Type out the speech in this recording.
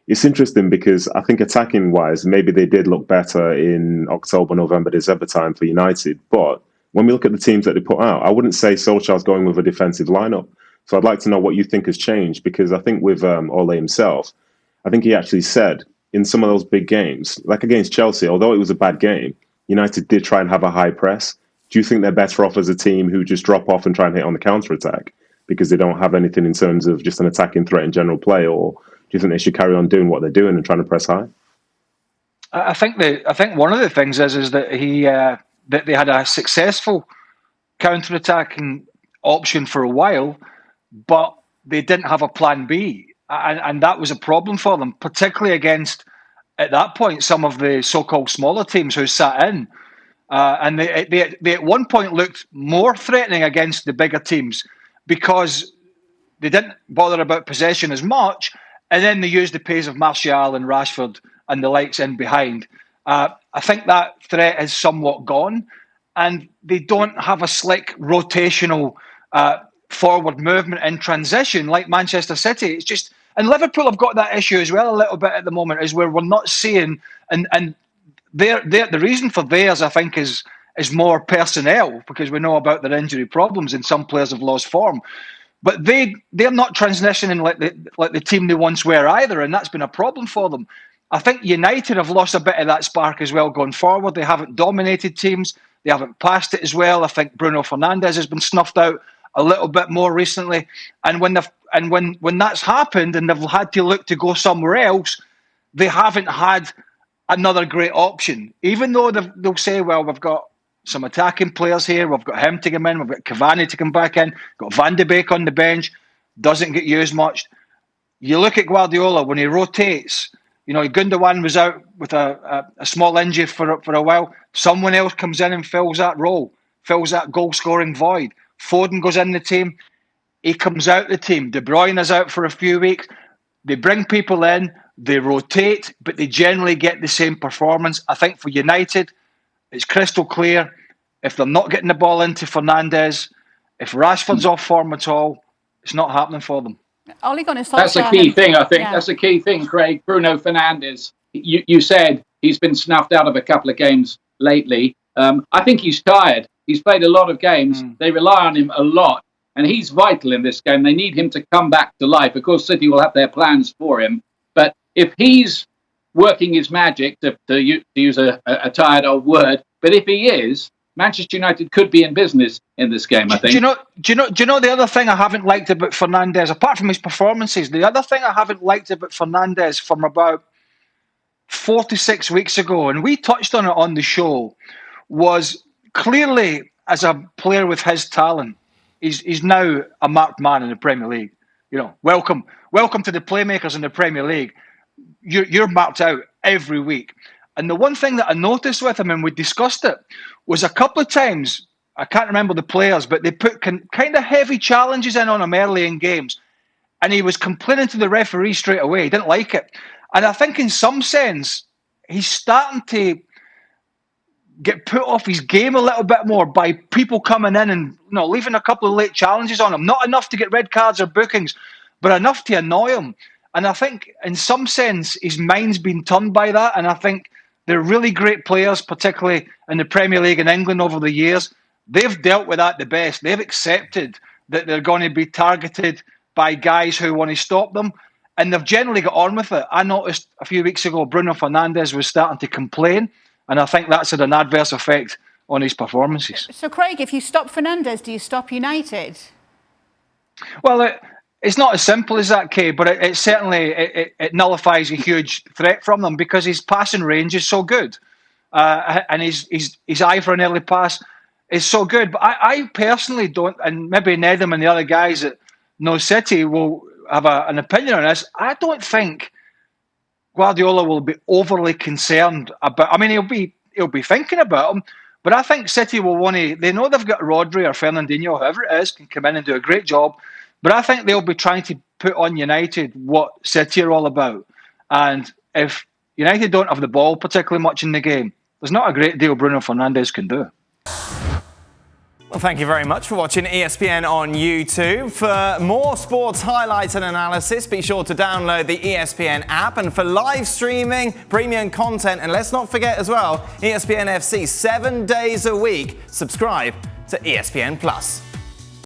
It's interesting because I think attacking-wise, maybe they did look better in October, November, December time for United. But when we look at the teams that they put out, I wouldn't say Solskjaer's going with a defensive lineup. So I'd like to know what you think has changed, because I think with Ole himself, I think he actually said in some of those big games, like against Chelsea, although it was a bad game, United did try and have a high press. Do you think they're better off as a team who just drop off and try and hit on the counter-attack because they don't have anything in terms of just an attacking threat in general play, or do you think they should carry on doing what they're doing and trying to press high? I think one of the things is that that they had a successful counter-attacking option for a while, but they didn't have a plan B, and that was a problem for them, particularly against, at that point, some of the so-called smaller teams who sat in, and they at one point looked more threatening against the bigger teams because they didn't bother about possession as much, and then they used the pace of Martial and Rashford and the likes in behind. I think that threat is somewhat gone, and they don't have a slick rotational forward movement in transition like Manchester City. It's just, and Liverpool have got that issue as well a little bit at the moment, is where we're not seeing, and the reason for theirs, I think, is more personnel, because we know about their injury problems and some players have lost form. But they're not transitioning like the team they once were either, and that's been a problem for them. I think United have lost a bit of that spark as well going forward. They haven't dominated teams. They haven't passed it as well. I think Bruno Fernandes has been snuffed out a little bit more recently. And when that's happened and they've had to look to go somewhere else, they haven't had another great option. Even though they'll say, well, we've got some attacking players here, we've got him to come in, we've got Cavani to come back in, got Van de Beek on the bench, doesn't get used much. You look at Guardiola, when he rotates, Gundogan was out with a small injury for a while. Someone else comes in and fills that role, fills that goal-scoring void. Foden goes in the team. He comes out the team. De Bruyne is out for a few weeks. They bring people in, they rotate, but they generally get the same performance. I think for United, it's crystal clear. If they're not getting the ball into Fernandes, if Rashford's off form at all, it's not happening for them. Ole Gunnar Solskjaer. That's a key thing, I think. Yeah. That's a key thing, Craig. Bruno Fernandes, you said he's been snuffed out of a couple of games lately. I think he's tired. He's played a lot of games. They rely on him a lot, and he's vital in this game. They need him to come back to life. Of course, City will have their plans for him, but if he's working his magic, to use a tired old word, but if he is, Manchester United could be in business in this game, I think. Do you know the other thing I haven't liked about Fernandes, apart from his performances, the other thing I haven't liked about Fernandes from about 4 to 6 weeks ago, and we touched on it on the show, was clearly, as a player with his talent, he's now a marked man in the Premier League. Welcome to the playmakers in the Premier League. You're marked out every week. And the one thing that I noticed with him, and we discussed it, was a couple of times, I can't remember the players, but they put kind of heavy challenges in on him early in games. And he was complaining to the referee straight away. He didn't like it. And I think in some sense, he's starting to get put off his game a little bit more by people coming in and leaving a couple of late challenges on him. Not enough to get red cards or bookings, but enough to annoy him. And I think in some sense, his mind's been turned by that. And I think they're really great players, particularly in the Premier League in England over the years. They've dealt with that the best. They've accepted that they're going to be targeted by guys who want to stop them. And they've generally got on with it. I noticed a few weeks ago, Bruno Fernandes was starting to complain. And I think that's had an adverse effect on his performances. So, Craig, if you stop Fernandes, do you stop United? Well, it's not as simple as that, Kay, but it certainly it nullifies a huge threat from them because his passing range is so good. And his eye for an early pass is so good. But I personally don't, and maybe Nedum and the other guys at No City will have an opinion on this. I don't think Guardiola will be overly concerned about. I mean, he'll be thinking about him, but I think City will want to. They know they've got Rodri or Fernandinho, whoever it is, can come in and do a great job. But I think they'll be trying to put on United what City are all about. And if United don't have the ball particularly much in the game, there's not a great deal Bruno Fernandes can do. Well, thank you very much for watching ESPN on YouTube. For more sports highlights and analysis, be sure to download the ESPN app. And for live streaming, premium content, and let's not forget as well, ESPN FC 7 days a week. Subscribe to ESPN Plus.